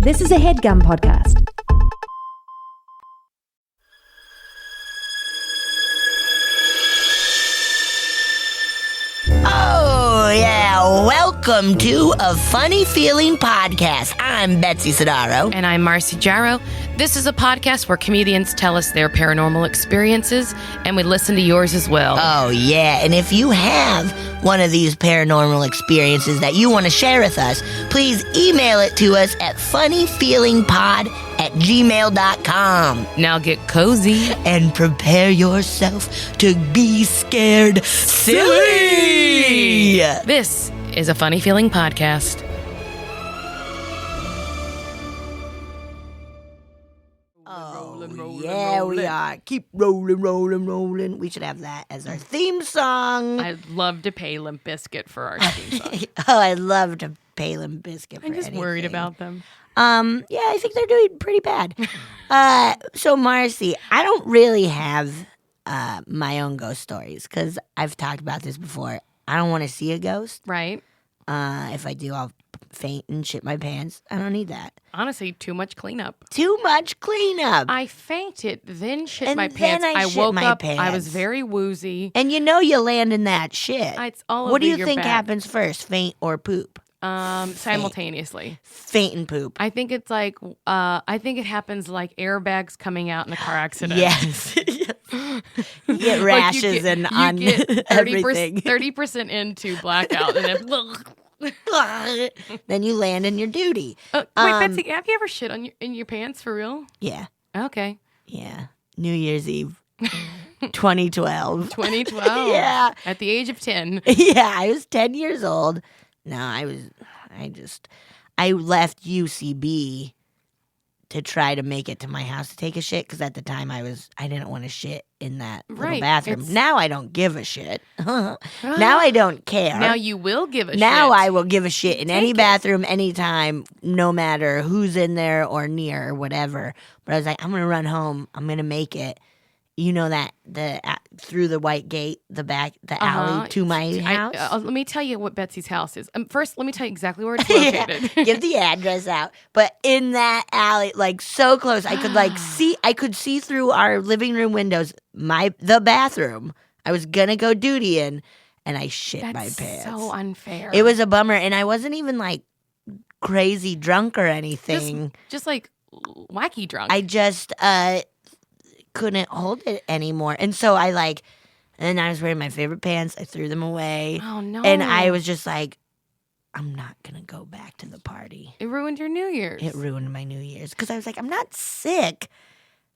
This is a HeadGum podcast. Oh, yeah. Welcome to A Funny Feeling Podcast. I'm Betsy Sidaro. And I'm Marcy Jarrow. This is a podcast where comedians tell us their paranormal experiences, and we listen to yours as well. Oh, yeah. And if you have one of these paranormal experiences that you want to share with us, please email it to us at funnyfeelingpod@gmail.com. Now get cozy. And prepare yourself to be scared silly. This is a Funny Feeling Podcast. Yeah, we are. Keep rolling. We should have that as our theme song. I'd love to pay Limp Bizkit for our theme song. Oh, I love to pay Limp Bizkit for I'm just anything. worried about them. Yeah, I think they're doing pretty bad. So, Marcy, I don't really have my own ghost stories because I've talked about this before. I don't want to see a ghost. Right. If I do, I'll faint and shit my pants. I don't need that. Honestly, too much cleanup. Too much cleanup. I fainted, then shit And my then pants. I I shit woke my up. pants. I was very woozy. And you know you land in that shit. It's all What do over you your think back. happens first, faint or poop? Simultaneously. Faint and poop. I think it's like, I think it happens like airbags coming out in a car accident. Yes. You get rashes and on everything. 30% into blackout. And then, Then you land in your duty. wait, Betsy, have you ever shit on in your pants for real? Yeah. Okay. Yeah. New Year's Eve. 2012. 2012. Yeah. At the age of 10. Yeah, I was 10 years old. No, I left UCB to try to make it to my house to take a shit because at the time I didn't want to shit in that little bathroom. Now I don't give a shit. Now I don't care. Now you will give a shit. Now I will give a shit in any bathroom, anytime, no matter who's in there or near or whatever. But I was like, I'm going to run home. I'm going to make it. You know that through the white gate, the alley to my house. Let me tell you what Betsy's house is. First, let me tell you exactly where it's located. Yeah, give the address out. But in that alley, like so close, I could see through our living room windows the bathroom. I was gonna go duty in, and I shit my pants. That's so unfair. It was a bummer, and I wasn't even like crazy drunk or anything. Just like wacky drunk. I just couldn't hold it anymore. And so I was wearing my favorite pants. I threw them away. Oh, no. And I was just like, I'm not going to go back to the party. It ruined your New Year's. It ruined my New Year's. Because I was like, I'm not sick,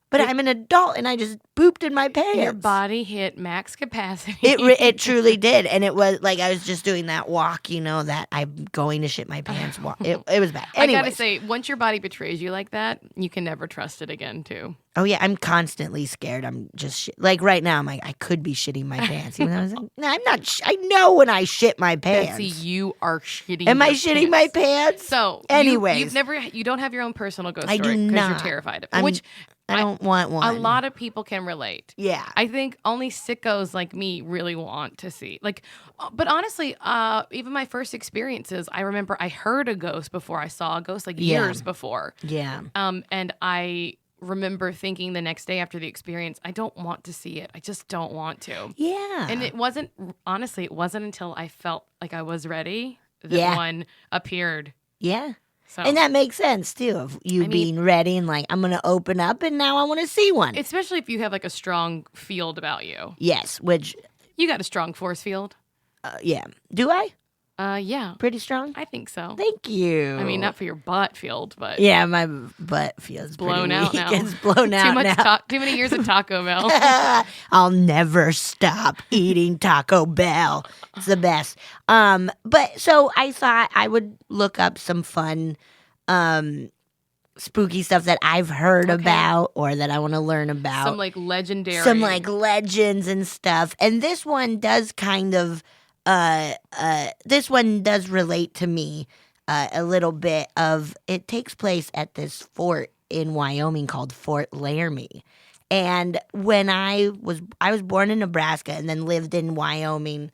but I'm an adult and I just pooped in my pants. Your body hit max capacity. It truly did. And it was like I was just doing that walk, that I'm going to shit my pants walk. It was bad. Anyways. I gotta say, once your body betrays you like that, you can never trust it again, too. Oh, yeah, I'm constantly scared. I'm just like right now, I'm like, I could be shitting my pants. Even though I was like, no, I'm not. I know when I shit my pants. Betsy, you are shitting Am I your shitting pants. my pants? So, anyways. you don't have your own personal ghost I story do because not. you're terrified of it. Which I don't want one. A lot of people can relate. Yeah. I think only sickos like me really want to see. But honestly, even my first experiences, I remember I heard a ghost before I saw a ghost, years before. Yeah. And I remember thinking the next day after the experience, I don't want to see it. I just don't want to. Yeah. And it wasn't until I felt like I was ready that one appeared. Yeah. So, and that makes sense, too, of you being ready and like, I'm going to open up and now I want to see one. Especially if you have like a strong field about you. Yes, which... You got a strong force field. Yeah. Do I? Yeah. Pretty strong? I think so. Thank you. I mean, not for your butt field, but... Yeah, my butt feels blown out now. It's blown out now. Too many years of Taco Bell. I'll never stop eating Taco Bell. It's the best. But so I thought I would look up some fun spooky stuff that I've heard about or that I want to learn about. Some legendary. Some legends and stuff. And this one does kind of... this one does relate to me a little bit. It takes place at this fort in Wyoming called Fort Laramie. And when I was born in Nebraska and then lived in Wyoming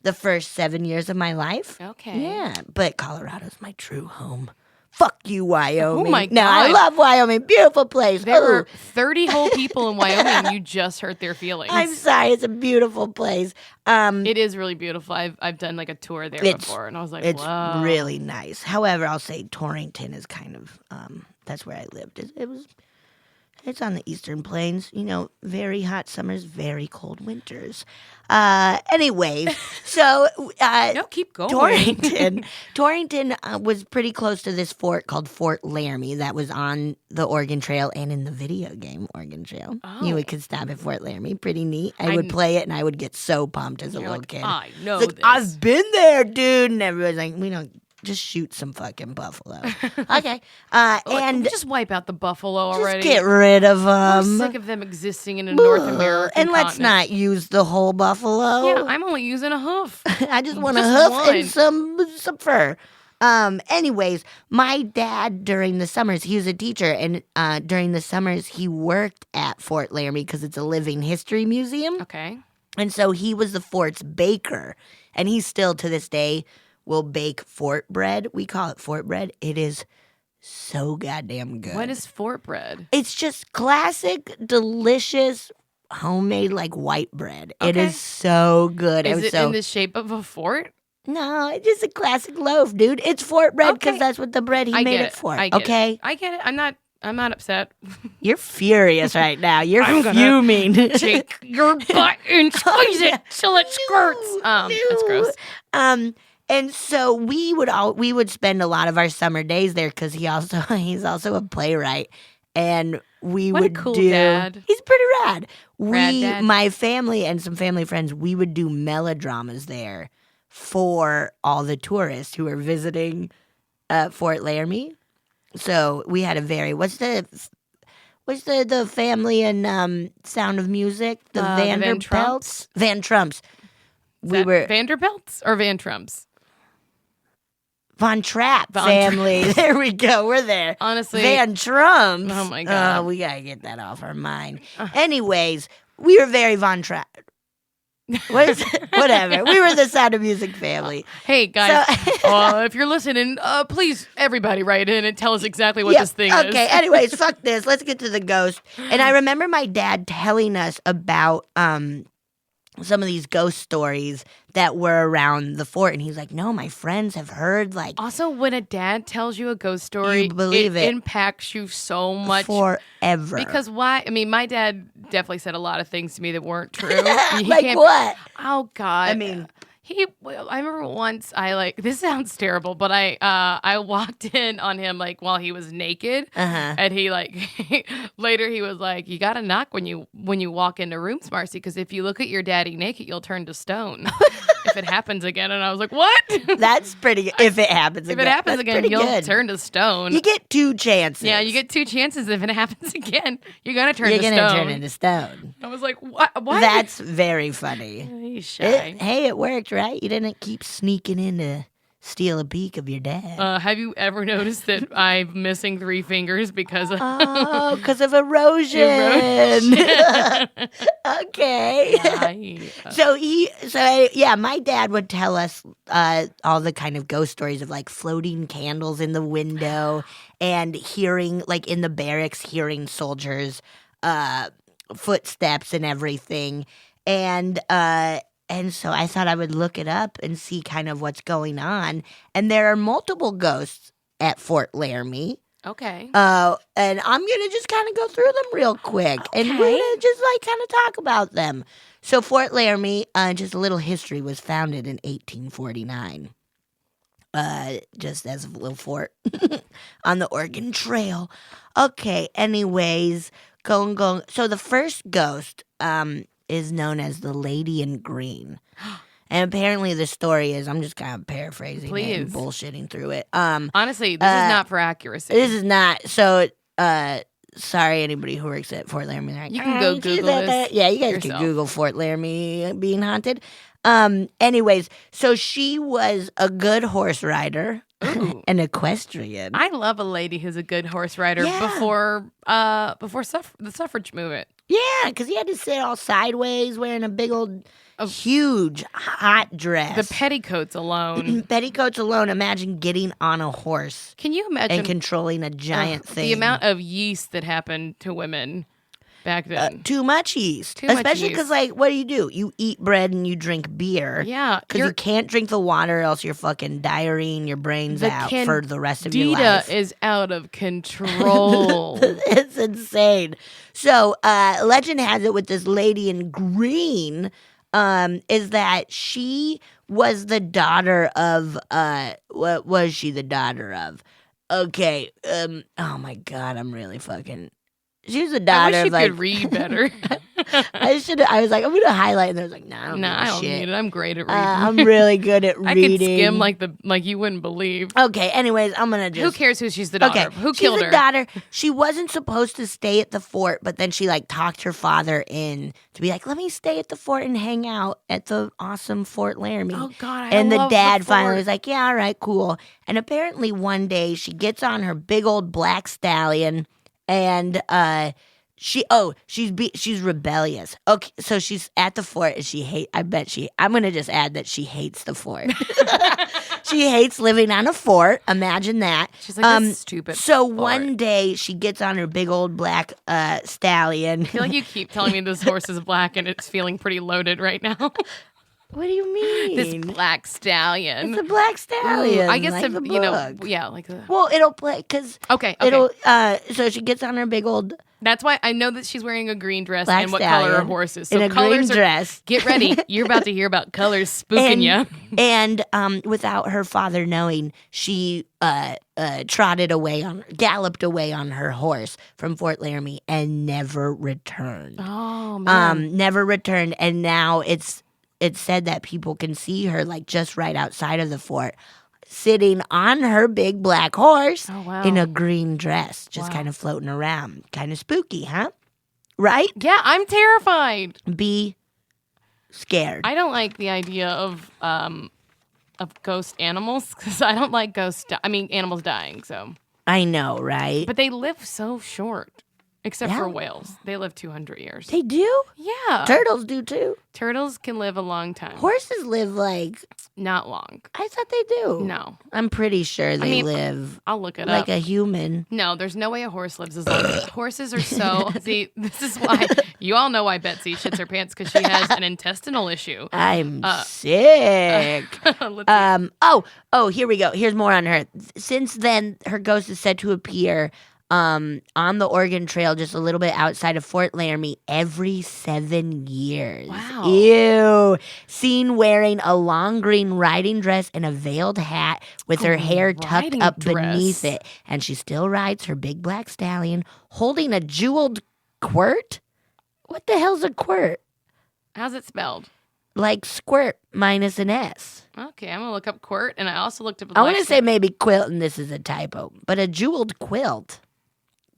the first 7 years of my life. Okay. Yeah, but Colorado's my true home Fuck you, Wyoming. Oh my No, I God. love Wyoming. Beautiful place. There Ooh. were 30 whole people in Wyoming, and you just hurt their feelings. I'm sorry. It's a beautiful place. It is really beautiful. I've done like a tour there before, and I was like, it's wow. really nice. However, I'll say Torrington is kind of that's where I lived. It's on the Eastern Plains. Very hot summers, very cold winters. Anyways, so No, keep going. Torrington was pretty close to this fort called Fort Laramie that was on the Oregon Trail and in the video game Oregon Trail. Oh. You could stop at Fort Laramie. Pretty neat. I would play it and I would get so pumped as a little kid. I know It's like, this. I've been there, dude. And everybody's like, we don't. Just shoot some fucking buffalo. Okay. And just wipe out the buffalo already. just get rid of I'm them. sick of them existing in a North American And let's continent. not use the whole buffalo. Yeah, I'm only using a hoof. I just want a Just hoof one. and some fur. Anyways, my dad during the summers, he was a teacher, and during the summers he worked at Fort Laramie because it's a living history museum. Okay. And so he was the fort's baker, and he still to this day will bake fort bread. We call it fort bread. It is so goddamn good. What is fort bread? It's just classic, delicious, homemade like white bread. It Okay. is so good. Is it in the shape of a fort? No, it's just a classic loaf, dude. It's fort bread because Okay. that's what the bread he I made get it for. I get Okay, it. I get it. I'm not upset. you're furious right now. You're I'm gonna fuming. Take your butt and squeeze it till it squirts. That's gross. And so we would spend a lot of our summer days there because he's also a playwright, and we What a would cool do. dad. He's pretty rad. Rad dad. My family and some family friends, we would do melodramas there for all the tourists who were visiting Fort Laramie. So we had a very what's the family in Sound of Music? The Vanderbilts? Van Trumps. We were Vanderbilts or Van Trumps? Von Trapp Von family. There we go. We're there. Honestly, Van Trumps. Oh, my God. We gotta get that off our mind. Anyways, we were very Von Trapp. What is it? Whatever. We were the Sound of Music family. hey guys, So- if you're listening, please everybody write in and tell us exactly what this thing is. Okay. Anyways, fuck this. Let's get to the ghost. And I remember my dad telling us about some of these ghost stories that were around the fort, and he's like, "No, my friends have heard like Also, when a dad tells you a ghost story, You believe it. impacts you so much. forever." Because why? I mean, my dad definitely said a lot of things to me that weren't true. He like can't- what? Oh God! I mean- I remember once this sounds terrible, but I walked in on him like while he was naked, and he later he was like, "You got to knock when you walk into rooms, Marcy, because if you look at your daddy naked, you'll turn to stone if it happens again." And I was like, "What?" That's pretty good. If it happens If again. it happens That's again, pretty you'll good. turn to stone. You get 2 chances. Yeah, you get 2 chances. If it happens again, you're gonna turn You're to gonna stone. turn into stone. I was like, "What? Why?" That's very funny. He's shy. Hey, it worked, right? You didn't keep sneaking in to steal a peek of your dad. Have you ever noticed that I'm missing 3 fingers because of Oh, because of erosion. Okay. Yeah. My dad would tell us all the kind of ghost stories of like floating candles in the window and hearing, like in the barracks, hearing soldiers' footsteps and everything. And so I thought I would look it up and see kind of what's going on. And there are multiple ghosts at Fort Laramie. Okay. And I'm going to just kind of go through them real quick. And we're going to just like kind of talk about them. So Fort Laramie, just a little history, was founded in 1849. Just as a little fort on the Oregon Trail. Okay, anyways, going. So the first ghost is known as the Lady in Green. And apparently the story is, I'm just kind of paraphrasing it and bullshitting through it. Honestly, this is not for accuracy. This is not. So, sorry, anybody who works at Fort Laramie. Like, You can go Google this Yeah, you guys yourself. can Google Fort Laramie being haunted. Anyways, so she was a good horse rider, Ooh. an equestrian. I love a lady who's a good horse rider Yeah. before the suffrage movement. Yeah, because he had to sit all sideways wearing a big old, huge, hot dress. The petticoats alone. Petticoats alone. Imagine getting on a horse. Can you imagine? And controlling a giant thing. The amount of yeast that happened to women back then. Too much yeast. Too much Especially because, yeast. like, what do? You eat bread and you drink beer. Yeah. Because you can't drink the water, else you're fucking diarrheaing your brains out for the rest of your life. Candida is out of control. It's insane. So, legend has it with this lady in green, is that she was the daughter of, what was she the daughter of? Okay, oh my God, I'm really fucking... She was the daughter I wish of, you could read better. I was like, I'm going to highlight, and I was like, nah, I don't need it. I'm great at reading. I'm really good at reading. I could skim like you wouldn't believe. Okay, anyways, I'm going to just... Who cares who she's the daughter of? Who killed her? She's the daughter. She wasn't supposed to stay at the fort, but then she, like, talked her father in to be like, let me stay at the fort and hang out at the awesome Fort Laramie. Oh, God, And the love dad fort. finally was like, yeah, all right, cool. And apparently one day she gets on her big old black stallion and she's rebellious. Okay, so she's at the fort and I'm gonna just add that she hates the fort. She hates living on a fort. Imagine that. She's like, this stupid So fort. one day she gets on her big old black stallion. I feel like you keep telling me this horse is black and it's feeling pretty loaded right now. What do you mean? This black stallion. It's a black stallion. Ooh, I guess like the you know, book. yeah, like the. Well, it'll play because Okay. it'll. So she gets on her big old That's why I know that she's wearing a green dress black and what stallion color her horse is. So in a colors green dress. Get ready. You're about to hear about colors spooking you. And without her father knowing, she galloped away on her horse from Fort Laramie and never returned. Oh man. Never returned. And now it's said that people can see her like just right outside of the fort, sitting on her big black horse in a green dress, just kind of floating around. Kind of spooky, huh? Right? Yeah, I'm terrified. Be scared. I don't like the idea of ghost animals because I don't like animals dying. So I know, right? but they live so short. Except for whales. They live 200 years. They do? Yeah. Turtles do too. Turtles can live a long time. Horses live like... Not long. I thought they do. No. I'm pretty sure they live... I'll look it like up. a human. No, there's no way a horse lives as long as... Horses are so... See, this is why... You all know why Betsy shits her pants because she has an intestinal issue. I'm sick. Let's Oh, here we go. Here's more on her. Since then, her ghost is said to appear... on the Oregon Trail, just a little bit outside of Fort Laramie, every 7 years. Wow. Ew. Seen wearing a long green riding dress and a veiled hat with her hair tucked riding up dress. beneath it. And she still rides her big black stallion holding a jeweled quirt. What the hell's a quirt? How's it spelled? Like squirt minus an S. Okay, I'm going to look up quirt, and I also looked up... I want to say maybe quilt, and this is a typo, but a jeweled quilt.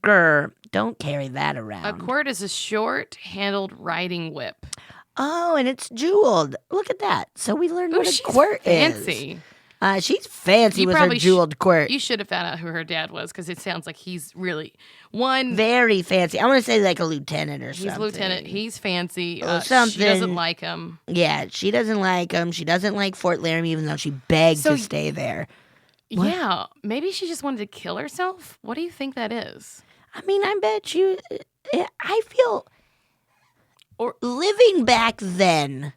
Grr, don't carry that around. A quirt is a short-handled riding whip. Oh, and it's jeweled. Look at that. So we learned what a quirt fancy. is. She's fancy You with her probably jeweled quirt. You should have found out who her dad was because it sounds like he's really very fancy. I want to say like a lieutenant or something. He's lieutenant. He's fancy. Something. She doesn't like him. Yeah, she doesn't like him. She doesn't like Fort Laramie, even though she begged to stay there. What? Yeah, maybe she just wanted to kill herself. What do you think that is? I mean, I bet you. I feel. Or living back then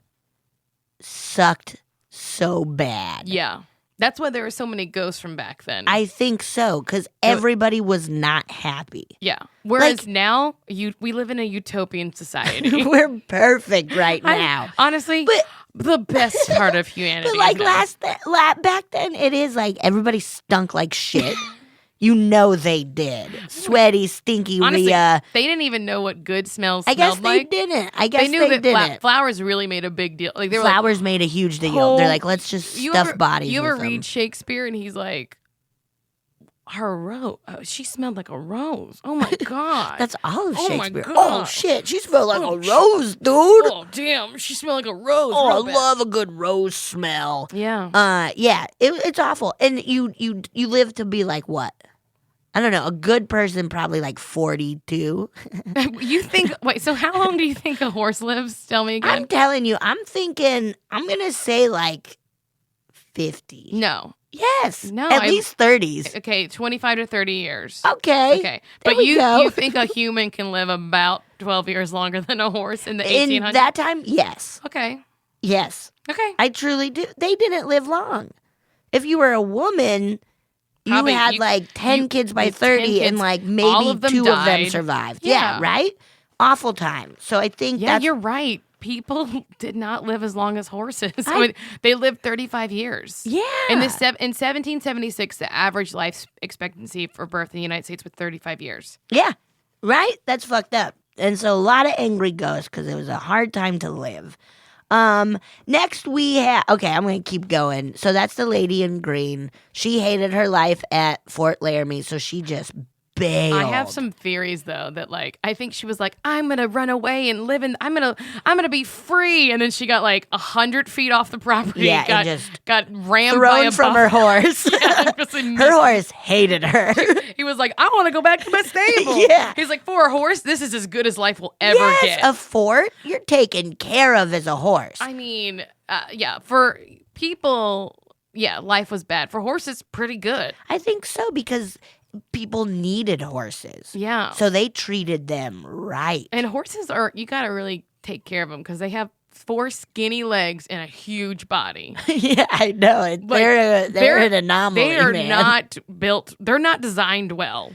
sucked so bad. Yeah. That's why there were so many ghosts from back then. I think so, because everybody was not happy. Yeah. Whereas now, we live in a utopian society. We're perfect right now. Honestly, the best part of humanity. But like back then, it is like everybody stunk like shit. You know they did. Sweaty, stinky Honestly, Rhea. they didn't even know what good smells I guess smelled they like. didn't. I guess they knew that didn't. flowers really made a big deal. Like they were Flowers made a huge deal. They're like, let's just stuff bodies. You ever with read them. Shakespeare and he's like, her rose. She smelled like a rose. Oh my god. That's all of Oh my Shakespeare. God. Oh shit, she smelled like a rose, dude. Oh damn, she smelled like a rose. Oh, I real bad. love a good rose smell. Yeah. Yeah, it's awful. And you live to be like what? I don't know, a good person probably like 42. You think, wait, so how long do you think a horse lives? Tell me again. I'm telling you, I'm thinking, I'm going to say like 50. No. Yes. No. At least 30s. Okay, 25 to 30 years. Okay. Okay. There But we go. you think a human can live about 12 years longer than a horse in the 1800s? In that time, yes. Okay. Yes. Okay. I truly do. They didn't live long. If you were a woman, Probably you had like 10 kids by with 30 10 and kids, like all maybe of them 2 of them died. survived. Yeah. Yeah, right? Awful time. So I think Yeah, that's you're right. People did not live as long as horses. They lived 35 years. Yeah. In 1776, the average life expectancy for birth in the United States was 35 years. Yeah. Right? That's fucked up. And so a lot of angry ghosts because it was a hard time to live. Next we have, okay, I'm going to keep going. So that's the lady in green. She hated her life at Fort Laramie, so she just bailed. I have some theories though that like I think she was like, I'm gonna run away and live in I'm gonna be free, and then she got like 100 feet off the property. Yeah, got, and just got rammed thrown by a from her horse. Yeah, Her horse hated her. He was like, I want to go back to my stable. Yeah. He's like, for a horse, this is as good as life will ever Yes, get. a fort you're taken care of as a horse. I mean, yeah, for people, yeah, life was bad. For horses, pretty good. I think so because people needed horses. Yeah. So they treated them right. And horses are, you got to really take care of them because they have 4 skinny legs and a huge body. Yeah, I know. Like, They're an anomaly. They are man. not built, they're not designed well.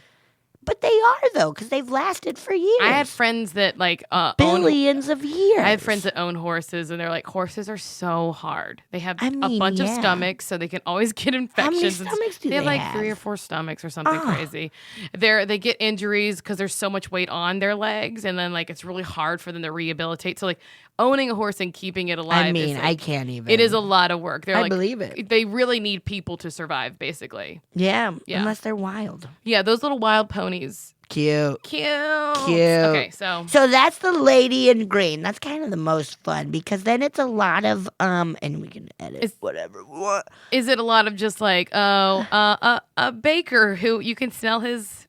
But they are, though, because they've lasted for years. I had friends that like billions of years. I have friends that own horses, and they're like, horses are so hard. They have a bunch of yeah. stomachs, so they can always get infections. How many stomachs do they have? Like have? 3 or 4 stomachs or something crazy. They get injuries because there's so much weight on their legs, and then like it's really hard for them to rehabilitate. So like owning a horse and keeping it alive. I mean, is, like, I can't even. It is a lot of work. I believe it. They really need people to survive, basically. Yeah, Yeah. unless they're wild. Yeah, those little wild ponies. Cute. Okay, so that's the lady in green. That's kind of the most fun because then it's a lot of and we can edit whatever we want. Is it a lot of just like a baker who you can smell his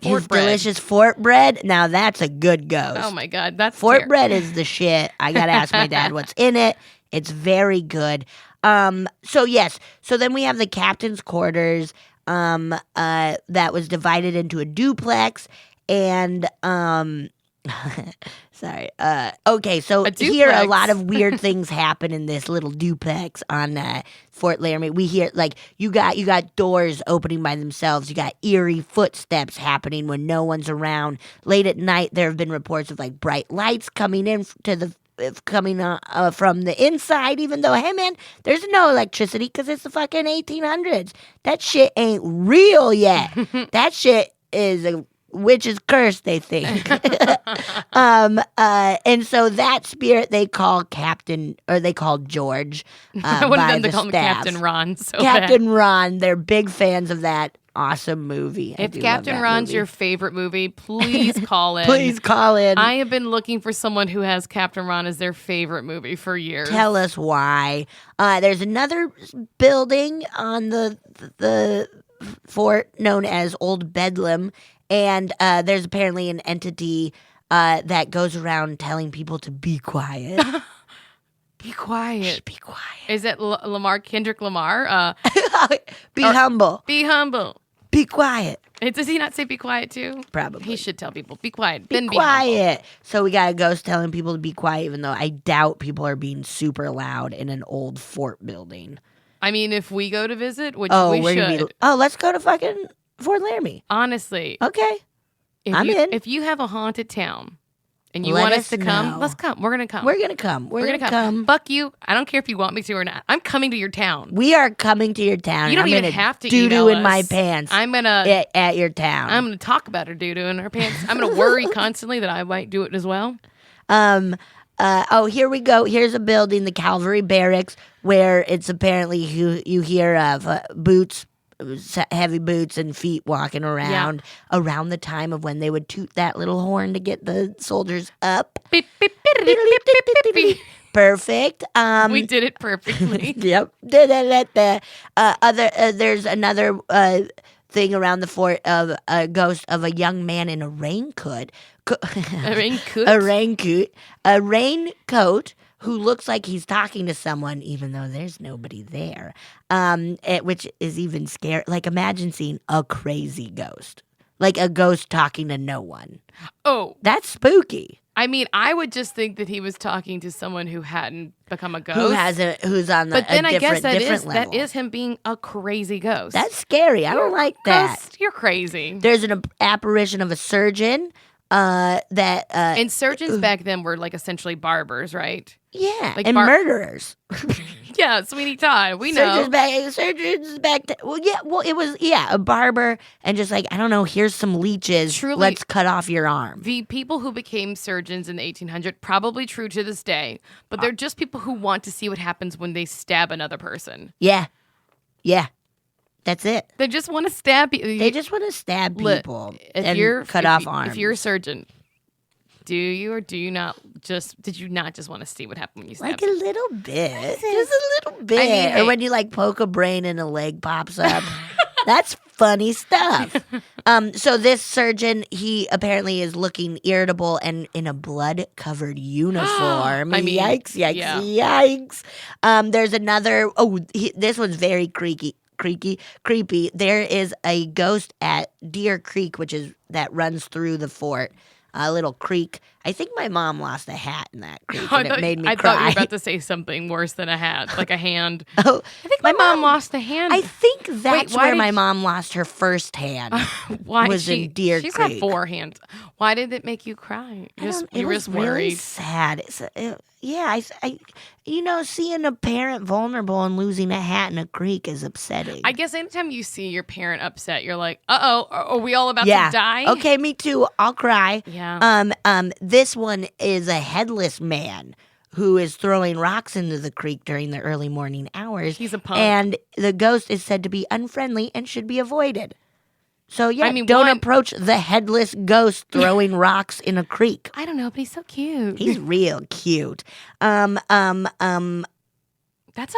fort bread? Delicious fort bread. Now that's a good ghost. Oh my god, that's fort bread is the shit. I gotta ask my dad what's in it. It's very good. So yes. So then we have the captain's quarters. That was divided into a duplex, and sorry. Okay, so here a lot of weird things happen in this little duplex on Fort Laramie. We hear like you got doors opening by themselves. You got eerie footsteps happening when no one's around. Late at night, there have been reports of like bright lights coming in from the inside, even though, hey man, there's no electricity because it's the fucking 1800s. That shit ain't real yet. That shit is a witch's curse, they think. And so that spirit they call George. I would have done to call him staff. Captain Ron. So Captain Ron. They're big fans of that awesome movie. If Captain Ron's your favorite movie, please call in. Please call in. I have been looking for someone who has Captain Ron as their favorite movie for years. Tell us why. There's another building on the fort known as Old Bedlam, and there's apparently an entity that goes around telling people to be quiet. Be quiet. Shh, be quiet. Is it Kendrick Lamar? Be humble. Be humble. Be quiet. Does he not say be quiet too? Probably. He should tell people, be quiet. Be then quiet. So we got a ghost telling people to be quiet, even though I doubt people are being super loud in an old fort building. I mean, if we go to visit, which Oh, we we're should. let's go to fucking Fort Laramie. Honestly. Okay. I'm in. If you have a haunted town and you Let want us us to come, know. let's come. We're going to come. We're going to come. We're going to come. Fuck you. I don't care if you want me to or not. I'm coming to your town. We are coming to your town. You don't I'm even gonna have to doo-doo email in my us. pants. I'm going to... At your town. I'm going to talk about her doo-doo in her pants. I'm going to worry constantly that I might do it as well. Here we go. Here's a building, the Cavalry Barracks, where it's apparently you hear of boots, heavy boots and feet walking around the time of when they would toot that little horn to get the soldiers up. Beep, beep, beep, beep, beep, beep, beep, beep. Perfect. We did it perfectly. Yep. There's another thing around the fort of a ghost of a young man in a raincoat. A raincoat? A raincoat who looks like he's talking to someone, even though there's nobody there. Which is even scary. Like, imagine seeing a crazy ghost. Like a ghost talking to no one. Oh. That's spooky. I mean, I would just think that he was talking to someone who hadn't become a ghost. Who's on but then I guess different level. that is him being a crazy ghost. That's scary. I don't like that. Ghost, you're crazy. There's an apparition of a surgeon and surgeons back then were like essentially barbers, right? Yeah, like and murderers. Yeah, Sweeney Todd. We know. Surgeons back then. Well, it was a barber and just like, I don't know, here's some leeches. Truly, let's cut off your arm. The people who became surgeons in the 1800s, probably true to this day, but they're just people who want to see what happens when they stab another person. Yeah. That's it. They just want to stab people. They just want to stab people and cut off arms. If you're a surgeon, do you or do you not did you not just want to see what happened when you stabbed? Like a little bit. Just a little bit. I mean, or when you like poke a brain and a leg pops up. That's funny stuff. So this surgeon, he apparently is looking irritable and in a blood-covered uniform. I mean, yikes. There's another, this one's very creepy. There is a ghost at Deer Creek, that runs through the fort. A little creek. I think my mom lost a hat in that creek, and it made me cry. I thought you were about to say something worse than a hat, like a hand. Oh, I think my mom lost a hand. I think that's where my mom lost her first hand. Why was in Deer She's Creek. Got 4 hands. Why did it make you cry? It was really sad. Seeing a parent vulnerable and losing a hat in a creek is upsetting. I guess anytime you see your parent upset, you're like, uh-oh, are we all about to die? Okay, me too. I'll cry. Yeah. This one is a headless man who is throwing rocks into the creek during the early morning hours. He's a punk. And the ghost is said to be unfriendly and should be avoided. So, don't approach the headless ghost throwing rocks in a creek. I don't know, but he's so cute. He's real cute. That's a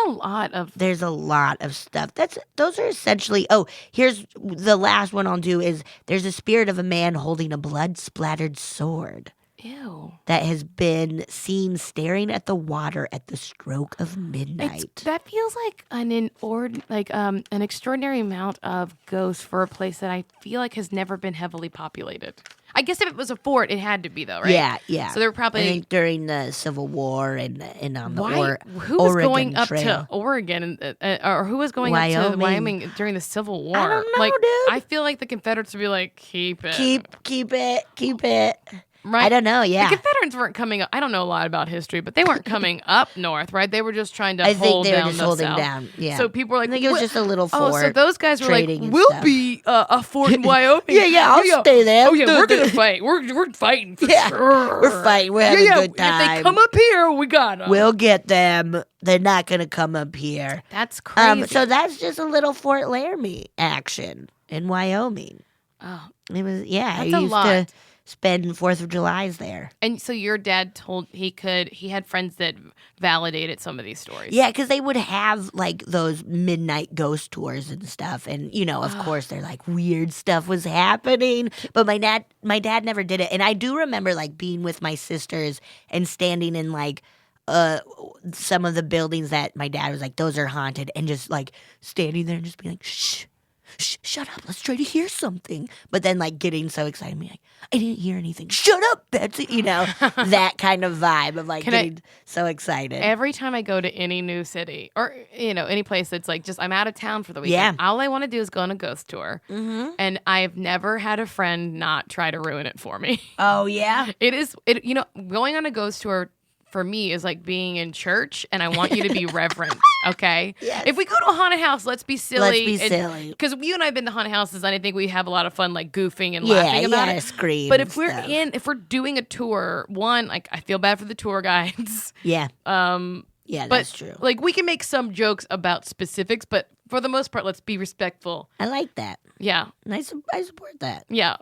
lot of... There's a lot of stuff. Those are essentially... Oh, here's the last one I'll do is there's a spirit of a man holding a blood-splattered sword. Ew. That has been seen staring at the water at the stroke of midnight. That feels like an extraordinary amount of ghosts for a place that I feel like has never been heavily populated. I guess if it was a fort, it had to be though, right? Yeah. So they were probably... I think during the Civil War and on the who was Oregon going up Trail. to Oregon or who was going up to Wyoming during the Civil War? I don't know, dude. I feel like the Confederates would be like, keep it. Keep it. Right? I don't know, yeah. The Confederates weren't coming up. I don't know a lot about history, but they weren't coming up north, right? They were just trying to hold down the holding South. down, yeah. So people were like... I think it was just a little fort. Oh, so those guys were like, we'll we'll be a fort in Wyoming. I'll stay there. Oh, yeah, we're going to fight. We're fighting for sure. We're fighting. We're having a good time. If they come up here, we got them. We'll get them. They're not going to come up here. That's crazy. So that's just a little Fort Laramie action in Wyoming. Oh. It was, That's I a used lot. to spend 4th of July's there. And so your dad told he had friends that validated some of these stories. Yeah, because they would have like those midnight ghost tours and stuff. And, of course, they're like weird stuff was happening. But my dad never did it. And I do remember like being with my sisters and standing in like some of the buildings that my dad was like, those are haunted. And just like standing there and just being like, shh, shut up. Let's try to hear something. But then like getting so excited, being like, I didn't hear anything. Shut up, Betsy. That kind of vibe of like getting so excited. Every time I go to any new city or, any place that's like just I'm out of town for the weekend, all I want to do is go on a ghost tour. Mm-hmm. And I've never had a friend not try to ruin it for me. Oh, yeah? Going on a ghost tour for me is like being in church, and I want you to be reverent, okay? Yes. If we go to a haunted house, let's be silly. Let's be silly. Because you and I have been to haunted houses, and I think we have a lot of fun, like goofing and laughing about it. Scream. But if we're doing a tour, one, like I feel bad for the tour guides. Yeah. Yeah, that's true. Like we can make some jokes about specifics, but for the most part, let's be respectful. I like that. Yeah. I support that. Yeah.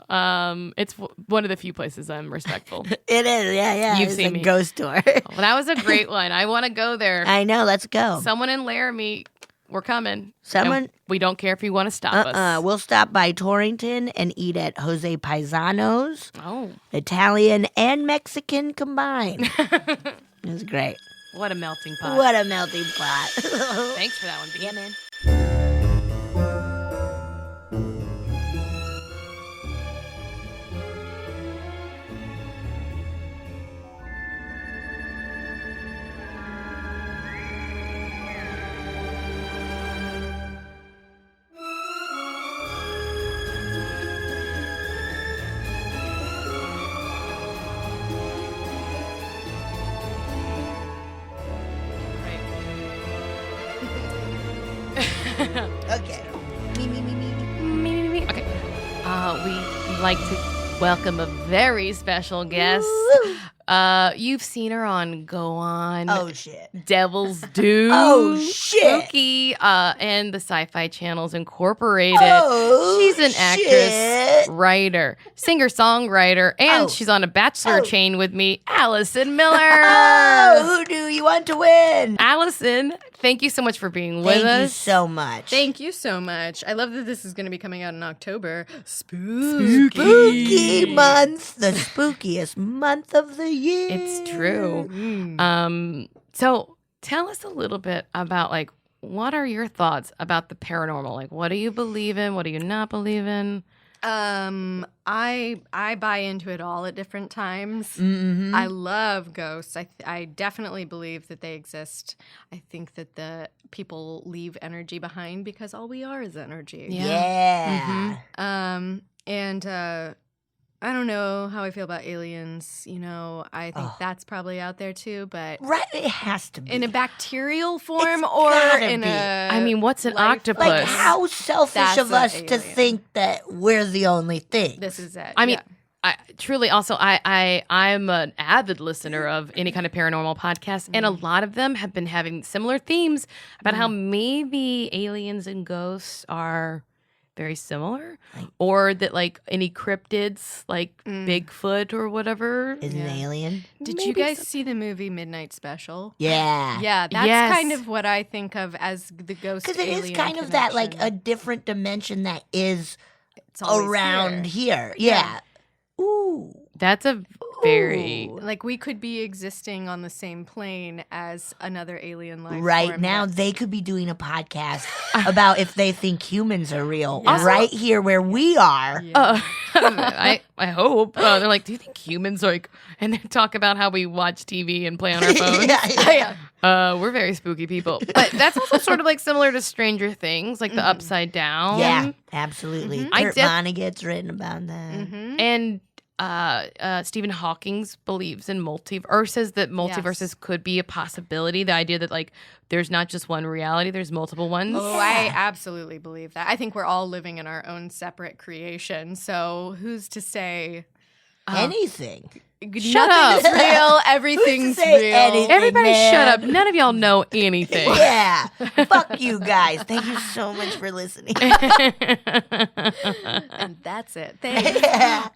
It's one of the few places I'm respectful. It is. Yeah. You've seen me. Ghost tour. Well, that was a great one. I want to go there. I know. Let's go. Someone in Laramie, we're coming. Someone- And we don't care if you want to stop us. We'll stop by Torrington and eat at Jose Paisano's. Oh. Italian and Mexican combined. It was great. What a melting pot. What a melting pot. Thanks for that one, B. Yeah, man. Okay. Me. Okay. We like to welcome a very special guest. You've seen her on Go On. Oh, shit. Devil's Due. Oh, shit. Spooky, and the Sci-Fi Channel's Incorporated. Oh, she's an actress, shit. writer, singer-songwriter, and Oh. she's on a Bachelor chain with me, Allison Miller. Oh, who do you want to win? Allison, thank you so much for being with Thank you us. so much. Thank you so much. I love that this is going to be coming out in October. Spooky. Spooky month, the spookiest month of the year. It's true. So tell us a little bit about what are your thoughts about the paranormal? Like, what do you believe in? What do you not believe in? I buy into it all at different times. Mm-hmm. I love ghosts. I definitely believe that they exist. I think that the people leave energy behind because all we are is energy. Yeah. And I don't know how I feel about aliens. I think that's probably out there too, but Right, it has to be. in a bacterial form It's or gotta in be. a I mean, what's an life- octopus? like, how selfish That's of an us to alien. think that we're the only thing. This is it. I mean, yeah. I truly also I'm an avid listener of any kind of paranormal podcast, and a lot of them have been having similar themes about how maybe aliens and ghosts are very similar, or that any cryptids like Bigfoot or whatever. Is an alien? Did you guys see the movie Midnight Special? Yeah. Yeah, that's Yes. kind of what I think of as the ghost Because it is alien kind of that, like, a connection. different dimension that is It's always around here. here. Yeah. Ooh. That's a very Ooh. Like we could be existing on the same plane as another alien life Right form now, that- they could be doing a podcast about if they think humans are real. Yeah. Right here where we are. Yeah. I hope they're like, do you think humans and they talk about how we watch TV and play on our phones. Yeah. We're very spooky people, but that's also sort of Similar to Stranger Things, like the Upside Down. Yeah, absolutely. I Kurt def- Vonnegut's written about that. Mhm. And Stephen Hawking believes in or says that multiverses could be a possibility. The idea that there's not just one reality, there's multiple ones. Oh, I absolutely believe that. I think we're all living in our own separate creation. So who's to say Anything. Shut up. nothing's real, everything's say real? anything? Everybody man. shut up. None of y'all know anything. Yeah. Fuck you guys. Thank you so much for listening. And that's it. Thanks. Yeah.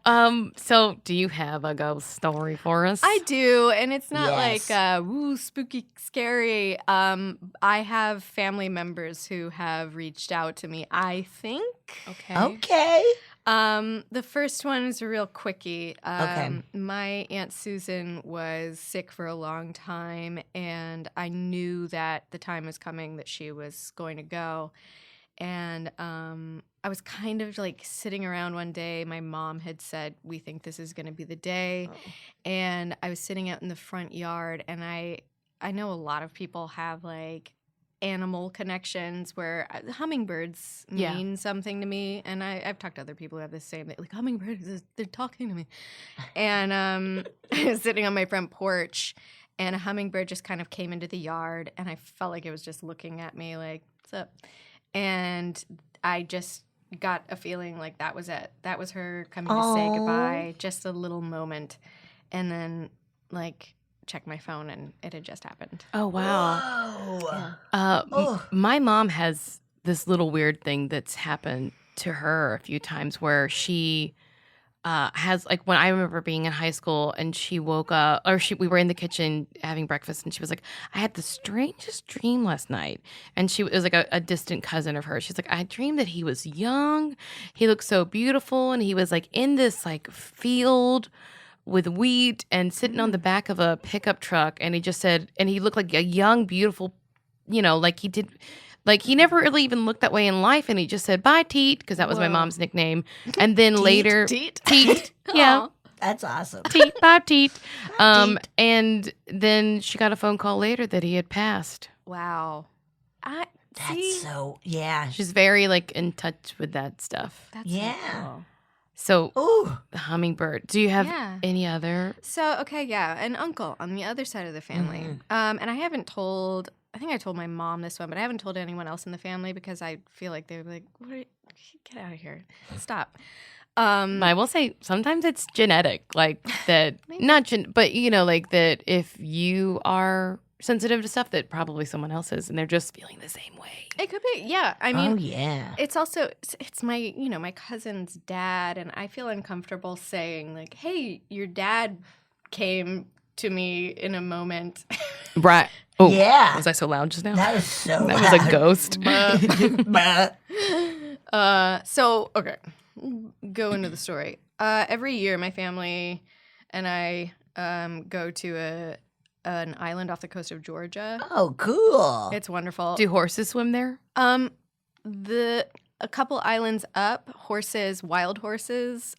So do you have a ghost story for us? I do, and it's not Yes. woo, spooky, scary. I have family members who have reached out to me, I think. Okay. Okay. The first one is a real quickie. Okay. My Aunt Susan was sick for a long time, and I knew that the time was coming that she was going to go. And I was kind of sitting around one day. My mom had said, "We think this is going to be the day." Oh. And I was sitting out in the front yard, and I know a lot of people have animal connections where hummingbirds Yeah. mean something to me, and I've talked to other people who have the same. Hummingbirds, they're talking to me. And I was sitting on my front porch, and a hummingbird just kind of came into the yard, and I felt like it was just looking at me like, "What's up?" And I just got a feeling like that was it. That was her coming to say Aw. goodbye. Just a little moment, and then checked my phone, and it had just happened. Oh, wow. Whoa. Yeah. My mom has this little weird thing that's happened to her a few times where she has like when I remember being in high school and she woke up we were in the kitchen having breakfast and she was like, I had the strangest dream last night. And it was like a distant cousin of hers. She's like, I dreamed that he was young. He looked so beautiful. And he was like in this like field with wheat and sitting on the back of a pickup truck. And he just said, and he looked like a young, beautiful, like he did. Like, he never really even looked that way in life, and he just said, bye, Teet, because that was my mom's nickname. And then later... Teet? Teet, yeah. That's awesome. Teet, bye, Teet. And then she got a phone call later that he had passed. Wow. That's so, yeah. She's very, like, in touch with that stuff. That's Yeah. cool. So, the hummingbird. Do you have any other? So, okay, yeah, an uncle on the other side of the family. And I haven't told... I think I told my mom this one, but I haven't told anyone else in the family because I feel like they're like, get out of here. Stop. I will say sometimes it's genetic, like that, but like that if you are sensitive to stuff that probably someone else is and they're just feeling the same way. It could be, yeah. I mean, it's also, it's my, my cousin's dad, and I feel uncomfortable saying like, hey, your dad came to me in a moment. Right. Oh, yeah. Was I so loud just now? That was so That loud. was a ghost. So, okay. Go into the story. Every year, my family and I go to an island off the coast of Georgia. Oh, cool. It's wonderful. Do horses swim there? A couple islands up, wild horses,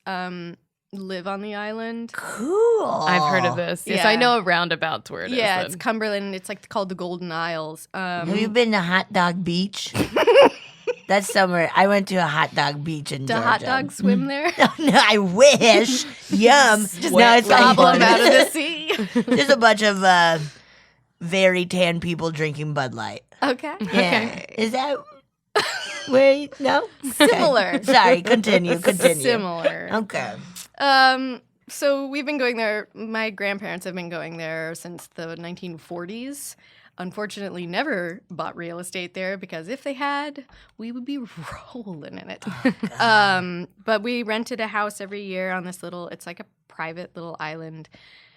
live on the island. Cool. I've heard of this. Yes, Yeah. I know a roundabout where it is. Yeah, then. it's Cumberland. It's like called the Golden Isles. Have you been to Hot Dog Beach? That's somewhere. I went to a hot dog beach in Do Georgia. hot dogs swim there? No, I wish. Yum. Just no, it's like gobble them out of the sea. There's a bunch of very tan people drinking Bud Light. Okay. Yeah. Okay. Is that where? No. Similar. Okay. Sorry. Continue. Similar. Okay. So we've been going there. My grandparents have been going there since the 1940s. Unfortunately, never bought real estate there because if they had, we would be rolling in it. But we rented a house every year on this it's like a private little island.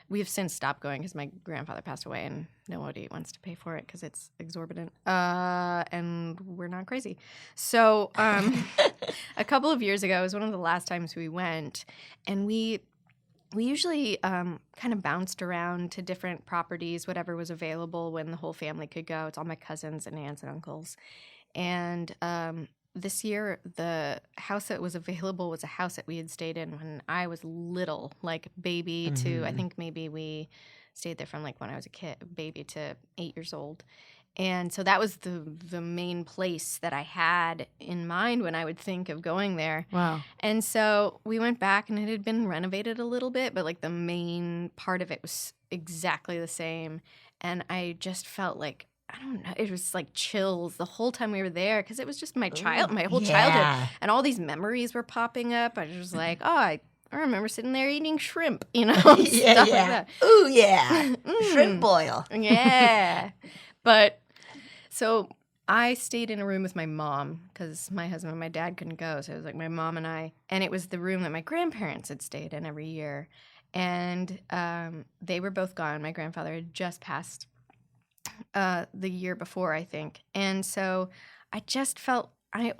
We've since stopped going because my grandfather passed away and nobody wants to pay for it because it's exorbitant. And we're not crazy. So a couple of years ago, it was one of the last times we went, and we usually kind of bounced around to different properties, whatever was available when the whole family could go. It's all my cousins and aunts and uncles. And this year, the house that was available was a house that we had stayed in when I was little, like baby to, I think maybe we stayed there from like when I was a kid, baby to 8 years old. And so that was the main place that I had in mind when I would think of going there. Wow. And so we went back, and it had been renovated a little bit, but like the main part of it was exactly the same. And I just felt like, I don't know, it was like chills the whole time we were there because it was just my whole childhood. And all these memories were popping up. I was just like, I remember sitting there eating shrimp, stuff like that. Ooh, yeah. Shrimp boil. Yeah. But so I stayed in a room with my mom because my husband and my dad couldn't go. So it was like my mom and I. And it was the room that my grandparents had stayed in every year. And they were both gone. My grandfather had just passed the year before, I think. And so I just felt I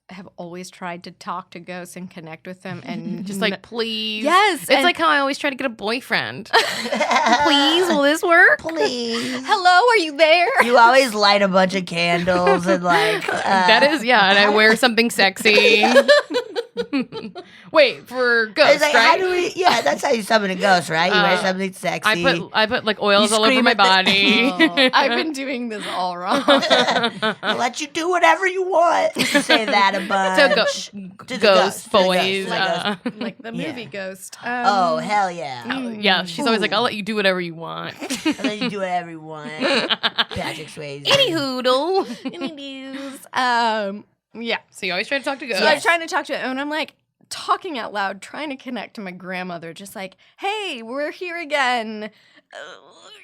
have always tried to talk to ghosts and connect with them and just like, please. Yes. It's like how I always try to get a boyfriend. Please, will this work? Please. Hello, are you there? You always light a bunch of candles and like. That is, yeah. And I wear something sexy. Wait, for ghosts, like, right? How do we? Yeah, that's how you summon a ghost, right? You wear something sexy. I put like oils all over my body. I've been doing this all wrong. I'll let you do whatever you want. Say that a bunch. To ghost boys. Like the movie Ghost. Oh, hell yeah. Yeah, she's always like, I'll let you do whatever you want. I'll let you do whatever you want. Patrick Swayze. Any hoodle. Any news? Yeah. So you always try to talk to ghosts. So I was trying to talk to him, and I'm like, talking out loud, trying to connect to my grandmother, just like, hey, we're here again.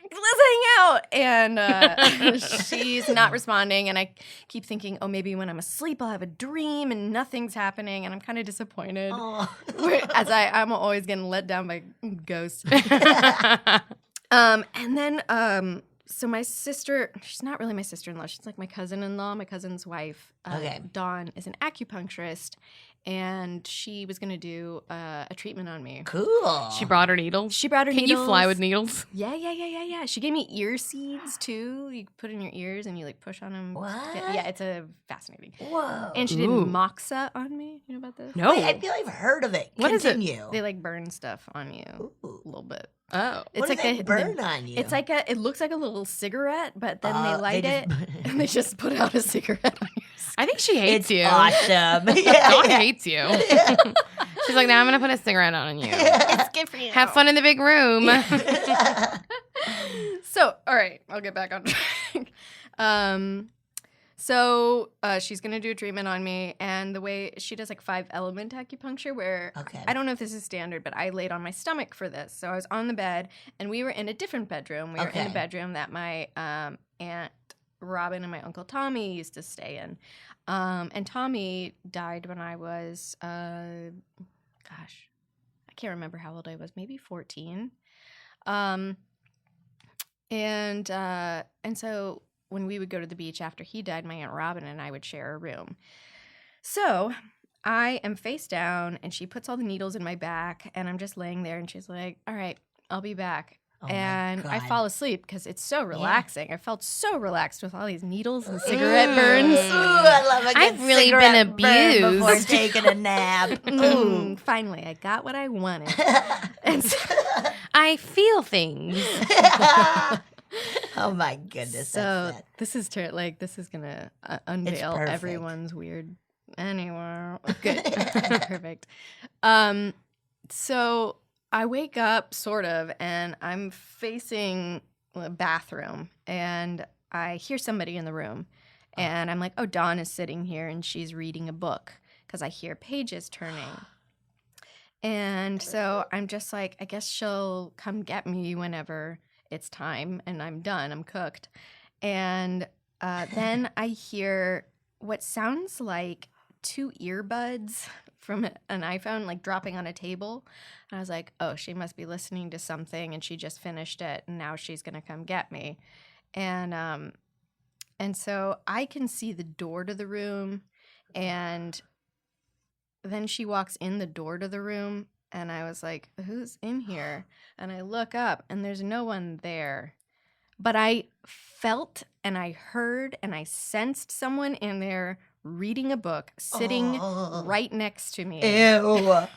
Let's hang out. And she's not responding. And I keep thinking, oh, maybe when I'm asleep, I'll have a dream and nothing's happening. And I'm kind of disappointed. As I'm always getting let down by ghosts. And then, so my sister, she's not really my sister-in-law. She's like my cousin-in-law, my cousin's wife. Dawn is an acupuncturist. And she was going to do a treatment on me. Cool. She brought her needles? She brought her needles. Can you fly with needles? Yeah. She gave me ear seeds, too. You put in your ears and you, like, push on them. What? Yeah, it's fascinating. Whoa. And she did moxa on me. You know about this? No. Wait, I feel I've heard of it. What Continue. is it? They, like, burn stuff on you a little bit. Oh. What do they burn on you? It's like it looks like a little cigarette, but then they light it and they just put out a cigarette on your skin. I think she hates you. Awesome. Dawn hates you. She's like, now I'm going to put a cigarette on you. It's good for you. Have fun in the big room. So, all right, I'll get back on track. So she's going to do a treatment on me, and the way she does like 5-element acupuncture where I don't know if this is standard, but I laid on my stomach for this. So I was on the bed, and we were in a different bedroom. We were in a bedroom that my Aunt Robin and my Uncle Tommy used to stay in. And Tommy died when I was, I can't remember how old I was, maybe 14. And so when we would go to the beach after he died, my Aunt Robin and I would share a room. So I am face down, and she puts all the needles in my back, and I'm just laying there, and she's like, all right, I'll be back. And I fall asleep because it's so relaxing. I felt so relaxed with all these needles and cigarette burns. Ooh, I love a good I've really cigarette been burn abused before taking a nap. Finally, I got what I wanted. And so, I feel things. Oh my goodness. So this is this is gonna unveil everyone's weird. Anyway, good, perfect. So I wake up sort of, and I'm facing the bathroom, and I hear somebody in the room, and I'm like, oh, Dawn is sitting here, and she's reading a book because I hear pages turning. And so I'm just like, I guess she'll come get me whenever it's time, and I'm done. I'm cooked. And then I hear what sounds like 2 earbuds from an iPhone, like dropping on a table. And I was like, oh, she must be listening to something, and she just finished it, and now she's going to come get me. And so I can see the door to the room, and then she walks in the door to the room, and I was like, who's in here? And I look up, and there's no one there. But I felt and I heard and I sensed someone in there reading a book, sitting right next to me. Ew.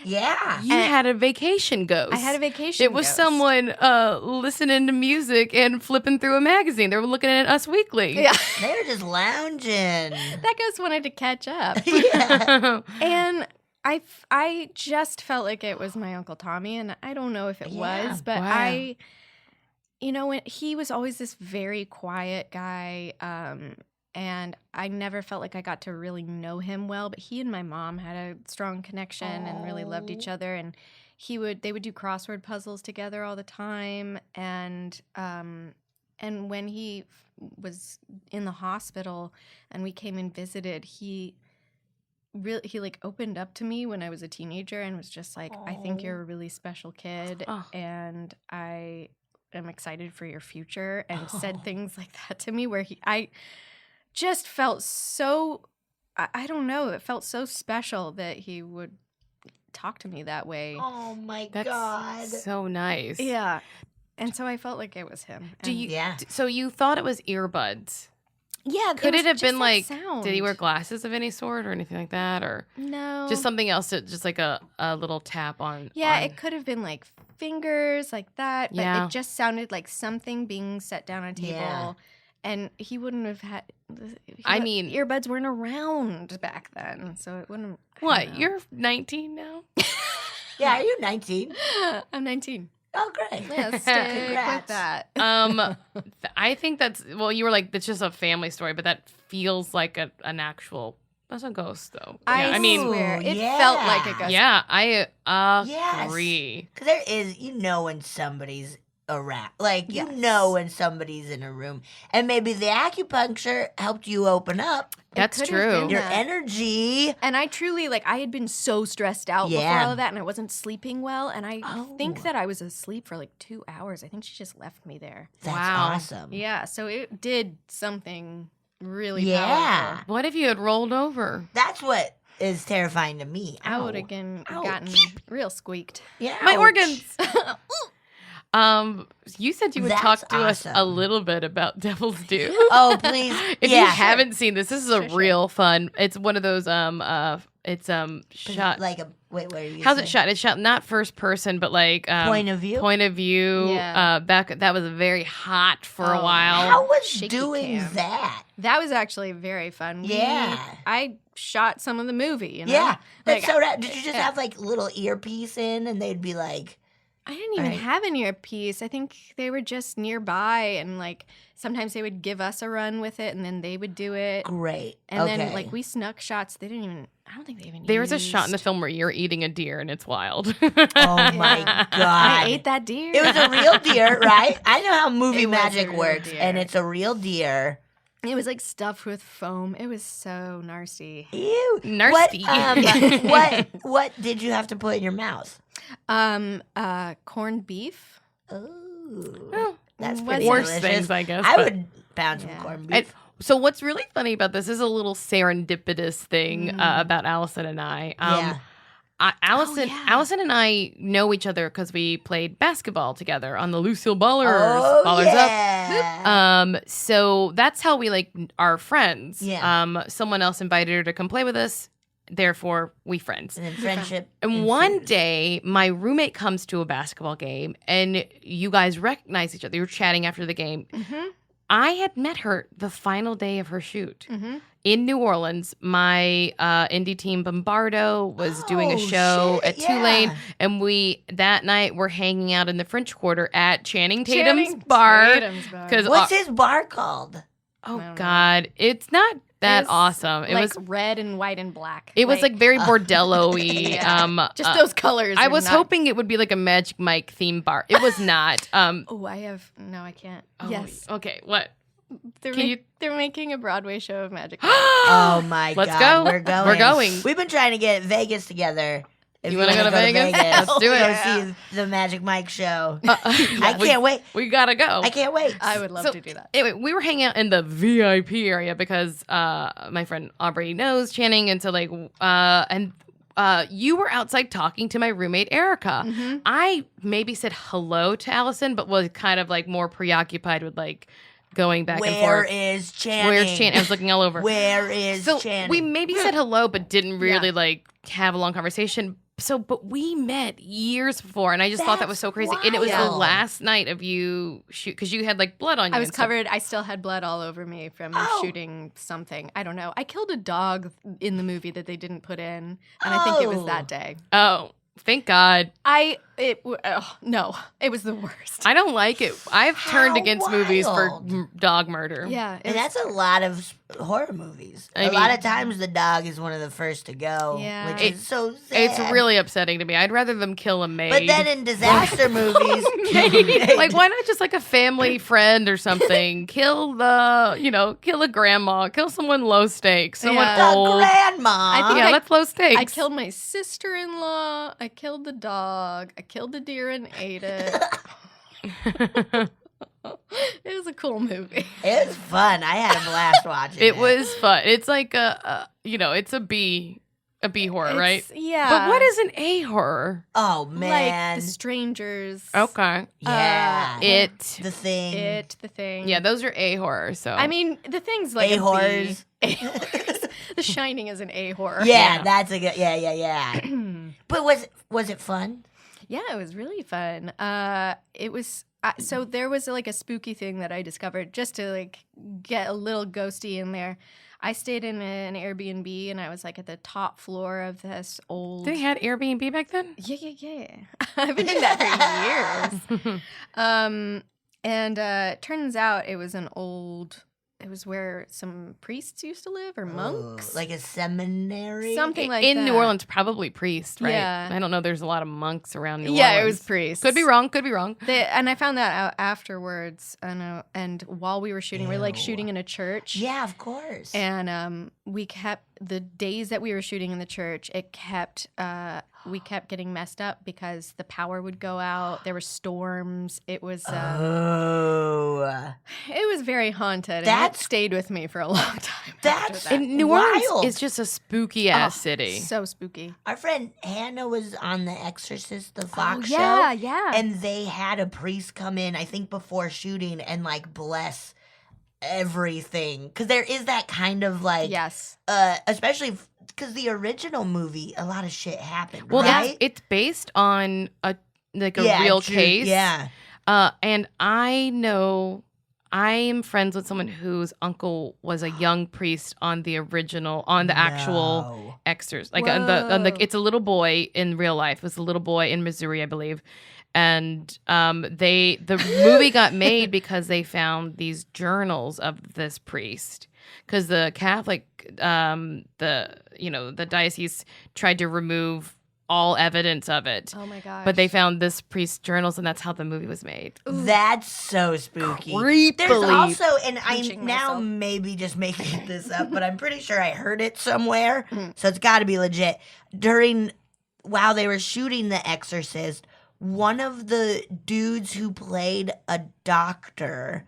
Yeah. You had a vacation ghost. I had a vacation It was ghost. someone listening to music and flipping through a magazine. They were looking at Us Weekly. Yeah. They were just lounging. That ghost wanted to catch up. Yeah. And I just felt like it was my Uncle Tommy, and I don't know if it was, but Wow. when he was always this very quiet guy, and I never felt like I got to really know him well, but he and my mom had a strong connection and really loved each other, and they would do crossword puzzles together all the time, and when he was in the hospital and we came and visited, he like opened up to me when I was a teenager and was just like, I think you're a really special kid, and I am excited for your future, and said things like that to me where I just felt so, I don't know, it felt so special that he would talk to me that way. Oh my That's God. so nice. Yeah. And so I felt like it was him. So you thought it was earbuds? Yeah. Could it have been like, sound. did he wear glasses of any sort or anything like that? Or No. just something else, just like a little tap on? Yeah, on... it could have been like fingers like that, but Yeah. it just sounded like something being set down on a table. Yeah. And he wouldn't have had. I mean, earbuds weren't around back then, so it wouldn't. What? You're 19 now? Yeah, are you 19? I'm 19. Oh, great. Yeah, stick Congrats. with that. I think you were like, it's just a family story, but that feels like an actual as a ghost though. I swear, it felt like a ghost. Yeah, I Yes. agree. Because there is, when somebody's around. Like, when somebody's in a room. And maybe the acupuncture helped you open up. That's true. Your energy. And I truly, I had been so stressed out before all of that, and I wasn't sleeping well. And I think that I was asleep for 2 hours. I think she just left me there. That's awesome. Yeah, so it did something really powerful. What if you had rolled over? That's what is terrifying to me. I would have gotten real squeaked. Yeah. My organs. You said you would talk to us awesome. a little bit about Devil's Due. Oh, please. If you haven't seen this is a real fun. It's one of those it's shot like a wait, what are you how's saying? it shot? It's shot not first person, but point of view. Point of view. Yeah. Back that was very hot for a while. How was Shaky doing cam. that? That was actually very fun. I shot some of the movie. Yeah. That's so rad. Did you just have little earpiece in and they'd be like, I didn't even have an earpiece. I think they were just nearby, and sometimes they would give us a run with it, and then they would do it. great. And okay. then we snuck shots. They didn't even. I don't think they even. There's a shot in the used. film where you're eating a deer and it's wild. Oh my God. I ate that deer. It was a real deer, right? I know how movie It was a magic real works, deer. and it's a real deer. It was stuffed with foam. It was so nasty. Ew. Nasty. What did you have to put in your mouth? Corned beef. Oh, that's was pretty Worse delicious. things, I guess. I but- would pound some Yeah. corned And beef. so what's really funny about this is a little serendipitous thing about Allison and I. Allison and I know each other because we played basketball together on the Lucille Ballers. Ballers Up. So that's how we are friends. Yeah. Someone else invited her to come play with us. Therefore, we friends. And then friendship. And one ensues. day, my roommate comes to a basketball game, and you guys recognize each other. You were chatting after the game. Mm-hmm. I had met her the final day of her shoot Mm-hmm. in New Orleans. My indie team Bombardo was doing a show shit, at Tulane, yeah. and that night we're hanging out in the French Quarter at Channing Tatum's Channing bar. Tatum's bar. Because What's his bar called? oh I don't know. God, it's not that It was awesome. It was red and white and black. it was very bordello-y. Yeah. Just those colors. I are was not- hoping it would be like a Magic Mike theme bar. It was not. Oh, I can't. Yes. Okay. What? They're making a Broadway show of Magic. Oh my Let's God. go. We're going. We're going. We've been trying to get Vegas together. If You wanna go to Vegas? Vegas, Let's do it. Go see the Magic Mike show. I can't wait. We gotta go. I can't wait. I would love So, to do that. Anyway, we were hanging out in the VIP area because my friend Aubrey knows Channing, and so you were outside talking to my roommate Erica. Mm-hmm. I maybe said hello to Allison, but was kind of more preoccupied with going back and Where forth. is Channing? Where's Channing? I was looking all over. Where is So Channing? we maybe said hello, but didn't really have a long conversation. But we met years before, and I just thought that was so crazy. And it was the wild. last night of you shoot because you had blood on you. I was and stuff. covered. I still had blood all over me from shooting something. I don't know. I killed a dog in the movie that they didn't put in, and I think it was that day. Oh, thank God. No, it was the worst. I don't like it. I've turned How against movies for wild. dog murder. Yeah, And that's a lot of horror movies. I A lot mean- of times the dog is one of the first to go, Yeah. which is so sad. It's really upsetting to me. I'd rather them kill a maid. But then in disaster movies, why not just a family friend or something? Kill a grandma, kill someone low stakes, someone Yeah. the old. grandma. I think Yeah, that's low stakes. I killed my sister-in-law. I killed the dog. I killed the deer and ate it. It was a cool movie. It was fun. I had a blast watching it. It was fun. It's it's a B horror, right? Yeah. But what is an A horror? Oh man. Like The Strangers. Okay. Yeah. It. The Thing. The Thing. Yeah, those are A horror. So I mean, The Thing's like A-horrors. A-horrors. The Shining is an A horror. Yeah, that's a good. Yeah. But was it fun? Yeah, it was really fun. It was so there was a spooky thing that I discovered just to get a little ghosty in there. I stayed in an Airbnb and I was at the top floor of this old. they had Airbnb back then. Yeah. I've been doing that for years. And turns out it was an old it was where some priests used to live or monks. Like a seminary? Something like in that. New Orleans, probably priest, right? Yeah. I don't know. There's a lot of monks around New Orleans. Yeah, it was priests. Could be wrong. Could be wrong. And I found that out afterwards. And while we were shooting, we were like shooting in a church. Yeah, of course. And we kept the days that we were shooting in the church. We kept getting messed up because the power would go out. There were storms. It was it was very haunted. That stayed with me for a long time. In New Orleans is just a spooky ass city. So spooky. Our friend Hannah was on The Exorcist, the Fox show. Yeah. And they had a priest come in, I think before shooting, and like bless everything. Because there is that kind of like, yes, especially because the original movie, a lot of shit happened. Well, right? it's based on a real case. Yeah. And I am friends with someone whose uncle was a young priest on the actual Exorcist. Like it's a little boy in real life. It was a little boy in Missouri, I believe. And the movie got made because they found these journals of this priest. Because the Catholic, the diocese tried to remove all evidence of it. Oh my gosh. But they found this priest's journals, and that's how the movie was made. Ooh. That's so spooky. Creepily. There's also, and I'm now myself. maybe just making this up, but I'm pretty sure I heard it somewhere, so it's got to be legit. While they were shooting The Exorcist, one of the dudes who played a doctor,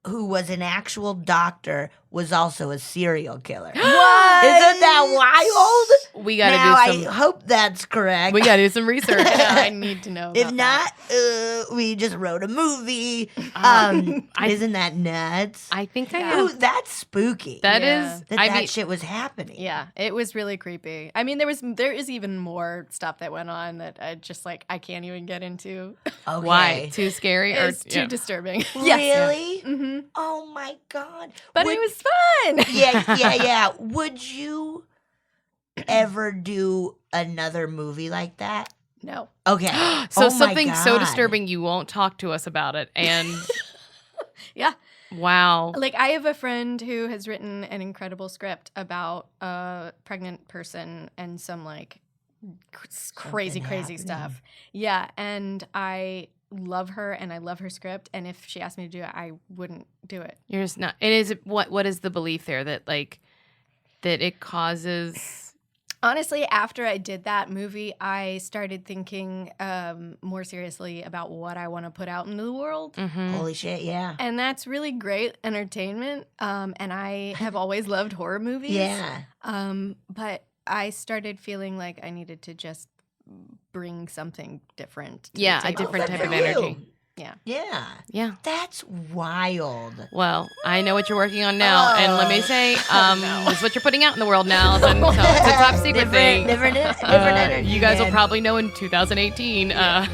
who was an actual doctor, was also a serial killer. What? Isn't that wild? We gotta do some. I hope that's correct. We gotta do some research. I need to know. If about not, we just wrote a movie. Isn't that nuts? I think I Ooh, have. that's spooky. That Yeah. is. That shit was happening. Yeah, it was really creepy. I mean, there is even more stuff that went on that I can't even get into. Okay. Why? Too scary? It's too disturbing. Really? Mm-hmm. Oh my god! But it was fun. Yeah. Would you ever do another movie like that? No. Okay. So Oh my something so God. disturbing you won't talk to us about it. And Yeah. wow. Like, I have a friend who has written an incredible script about a pregnant person and some like crazy happening. stuff. Yeah, and I love her and I love her script, and if she asked me to do it, I wouldn't do it. You're just not. It is. What is the belief there that it causes? Honestly, after I did that movie, I started thinking more seriously about what I want to put out into the world. Mm-hmm. Holy shit! Yeah. And that's really great entertainment. And I have always loved horror movies. Yeah. But I started feeling like I needed to just bring something different. To Yeah, the a table. different type of For you. energy. Yeah. Yeah. Yeah. That's wild. Well, I know what you're working on now, and let me say, this is what you're putting out in the world now. So it's a top secret thing. Different energy. You guys will man. probably know in 2018. All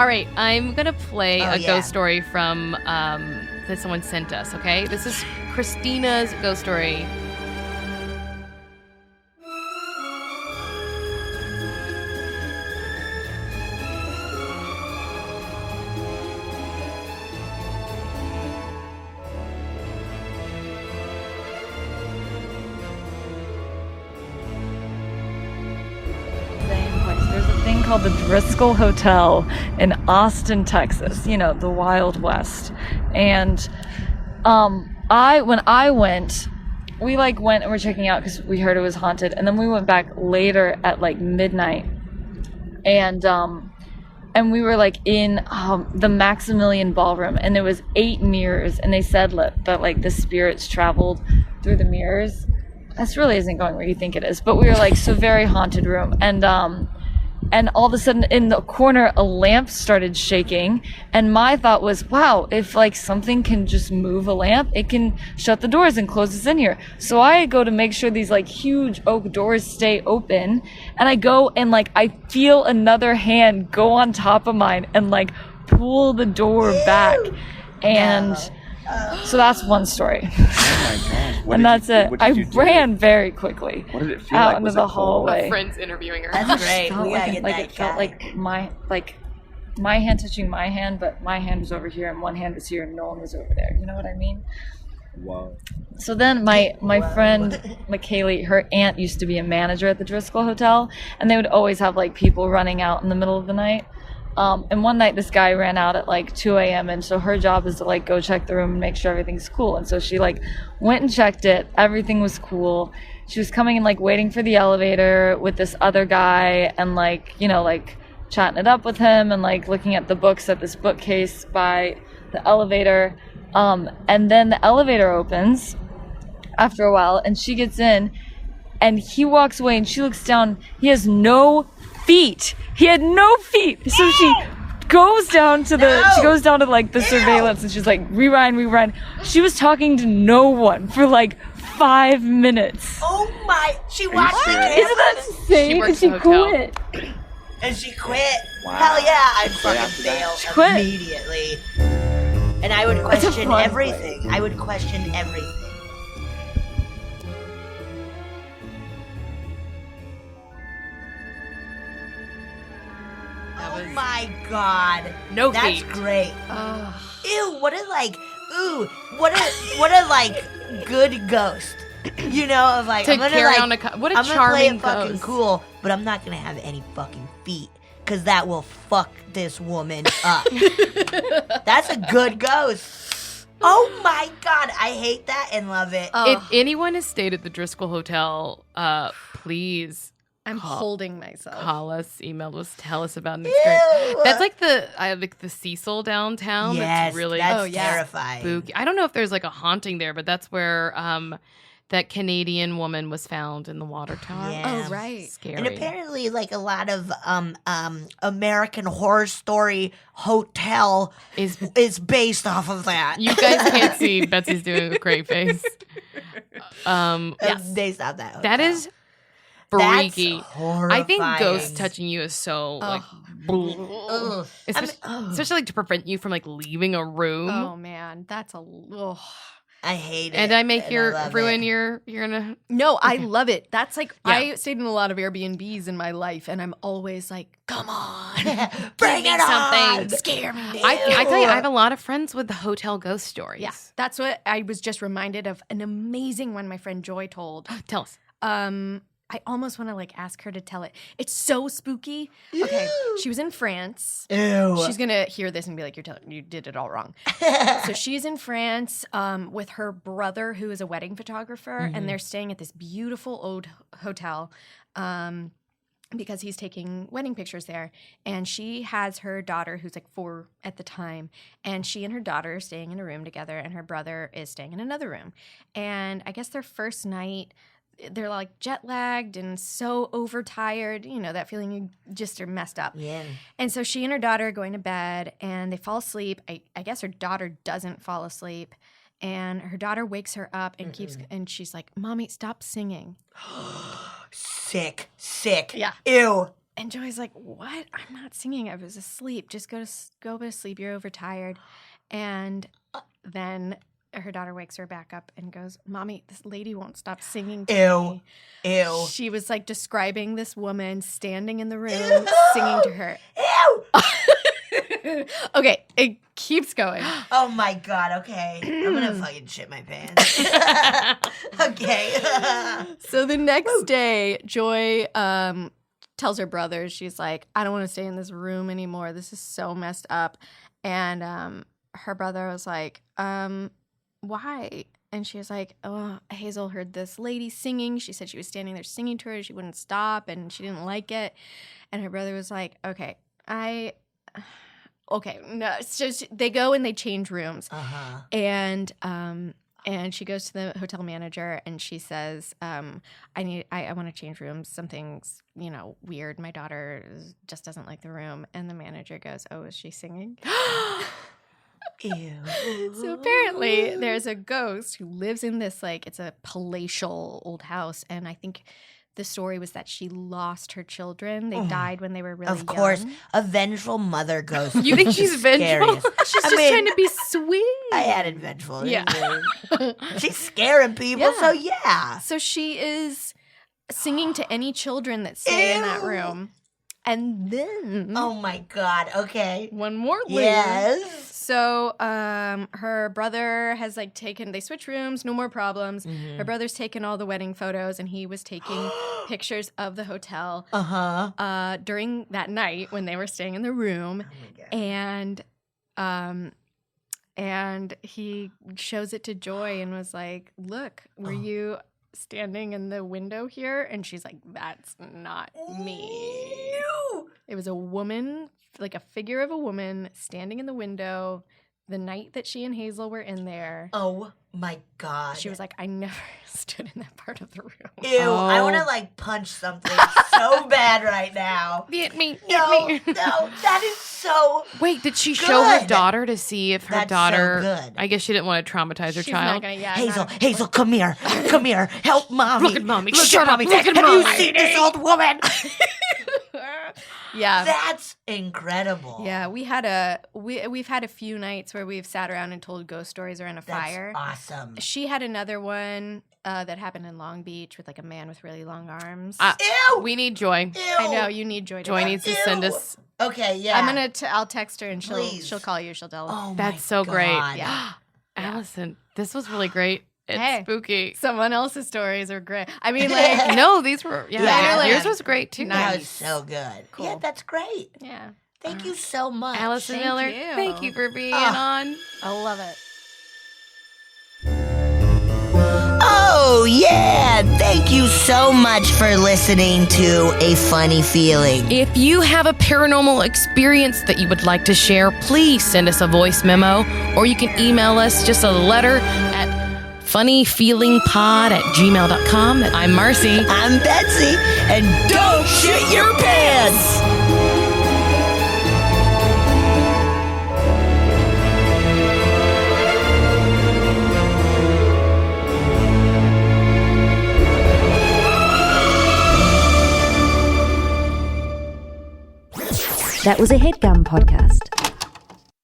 right, I'm gonna play a ghost story from that someone sent us. Okay, this is Christina's ghost story. There's a thing called the Driskill Hotel in Austin, Texas, you know, the Wild West. And when I went, we went and were checking out because we heard it was haunted, and then we went back later at midnight, and we were in the Maximilian Ballroom, and there was 8 mirrors, and they said that the spirits traveled through the mirrors. This really isn't going where you think it is, but we were so very haunted room, and all of a sudden in the corner a lamp started shaking, and my thought was, wow, if something can just move a lamp, it can shut the doors and close us in here. So I go to make sure these huge oak doors stay open, and I go and I feel another hand go on top of mine and pull the door back, and so that's one story. Oh my gosh. And that's it. I ran very quickly What did it feel out like? into Was the it cold? hallway. A friend's interviewing her. That's great. Felt We gotta get that it felt guy. like my my hand touching my hand, but my hand was over here and one hand was here and no one was over there. You know what I mean? Wow. So then my friend McKaylee, her aunt used to be a manager at the Driskill Hotel, and they would always have like people running out in the middle of the night. And one night this guy ran out at like 2 a.m. and so her job is to like go check the room and make sure everything's cool. And so she like went and checked it. Everything was cool. She was coming and like waiting for the elevator with this other guy and like, you know, like chatting it up with him and like looking at the books at this bookcase by the elevator. And then the elevator opens after a while and she gets in and he walks away and she looks down. He has no feet. He had no feet. So she goes down to like the surveillance and she's like, rewind. She was talking to no one for like 5 minutes. Oh my, she watched the camera. Isn't that insane? works And she the hotel. quit. And she quit. Wow. Hell yeah, I'd fucking after that? bail She quit. immediately. And I would a question fun everything. I would question everything. Oh my god. No That's feet. great. Ugh. Ew, what a like good ghost. You know, of like To I'm gonna carry like on what a I'm gonna play charming it fucking ghost. cool, but I'm not gonna have any fucking feet. Cause that will fuck this woman up. That's a good ghost. Oh my god, I hate that and love it. If anyone has stayed at the Driskill Hotel, please I'm holding myself. call us, email us, tell us about an experience. Ew. That's like the Cecil downtown. Yes, that's really that's yeah. terrifying. spooky. I don't know if there's like a haunting there, but that's where that Canadian woman was found in the water tower. Yeah. Oh, right. Scary. And apparently, like a lot of American Horror Story hotel is based off of that. You guys can't see Betsy's doing a great face. It's based off that. Hotel. That is That's freaky. horrifying. I think ghosts touching you is so like, Ugh. especially like to prevent you from like leaving a room. Oh man, that's a. Ugh. I hate it. And I make love ruin it. you're gonna. No, I love it. That's like Yeah. I stayed in a lot of Airbnbs in my life, and I'm always like, "Come on, Bring me it something. on. scare me." I tell you, I have a lot of friends with the hotel ghost stories. Yeah, that's what I was just reminded of. An amazing one my friend Joy told. Tell us. I almost want to like ask her to tell it. It's so spooky. Okay, she was in France. Ew. She's gonna hear this and be like, you did it all wrong." So she's in France with her brother, who is a wedding photographer, and they're staying at this beautiful old hotel because he's taking wedding pictures there. And she has her daughter, who's like 4 at the time, and she and her daughter are staying in a room together, and her brother is staying in another room. And I guess their first night, they're like jet lagged and so overtired, you know, that feeling you just are messed up. Yeah. And so she and her daughter are going to bed and they fall asleep. I guess her daughter doesn't fall asleep. And her daughter wakes her up and and she's like, "Mommy, stop singing." Sick. Yeah. Ew. And Joy's like, "What? I'm not singing. I was asleep. Just go to sleep. You're overtired." And then her daughter wakes her back up and goes, "Mommy, this lady won't stop singing to me." Ew. She was like describing this woman standing in the room singing to her. Ew. Okay, it keeps going. Oh my god, okay. I'm gonna fucking shit my pants. Okay. So the next day, Joy tells her brother, she's like, "I don't want to stay in this room anymore. This is so messed up." And her brother was like, "Why?" And she was like, "Oh, Hazel heard this lady singing. She said she was standing there singing to her. She wouldn't stop, and she didn't like it." And her brother was like, "Okay, no." So they go and they change rooms, and she goes to the hotel manager and she says, "I want to change rooms. Something's weird. My daughter just doesn't like the room." And the manager goes, "Oh, is she singing?" Ew. So apparently there's a ghost who lives in this, like, it's a palatial old house. And I think the story was that she lost her children. They died when they were really young. Of course, a vengeful mother ghost. You think she's vengeful? She's just trying to be sweet. I added vengeful. Yeah. She's scaring people, Yeah. so yeah. So she is singing to any children that stay in that room. And then Oh my God. Okay. one more layer. Yes. So her brother has like they switch rooms, no more problems. Mm-hmm. Her brother's taken all the wedding photos, and he was taking pictures of the hotel during that night when they were staying in the room. Oh my God. And he shows it to Joy and was like, "Look, were you standing in the window here?" And she's like, "That's not me." No. It was a woman, like a figure of a woman standing in the window the night that she and Hazel were in there. Oh my God. She was like, "I never stood in that part of the room." Ew, I want to like punch something so bad right now. Get me. No, that is so. Wait, did she show her Good. daughter to see if her That's so daughter? good. I guess she didn't want to traumatize her She's child. not gonna, Hazel, come here, help mommy. Look at mommy. Look Shut at up. mommy. Look at Have you mommy. seen this old woman? Yeah. That's incredible. Yeah, we've had a few nights where we've sat around and told ghost stories around a That's fire. awesome. She had another one that happened in Long Beach with like a man with really long arms. Ew. We need Joy. Ew. I know you need Joy. Joy needs to send Ew. us. Okay, yeah. I'm gonna. I'll text her and Please. she'll call you. She'll tell. Oh, That's my so great. God. Yeah. Allison, this was really great. It's Hey. spooky. Someone else's stories are great. I mean, like, No, these were Yeah. yours was great too. That was Nice. so good. Cool. Yeah, that's great. yeah, Thank you so much. Allison Thank Miller, you. thank you for being Ah. on. I love it. Oh, yeah. Thank you so much for listening to A Funny Feeling. If you have a paranormal experience that you would like to share, please send us a voice memo, or you can email us just a letter at funnyfeelingpod@gmail.com. I'm Marcy. I'm Betsy, and don't shit your pants. That was a HeadGum podcast.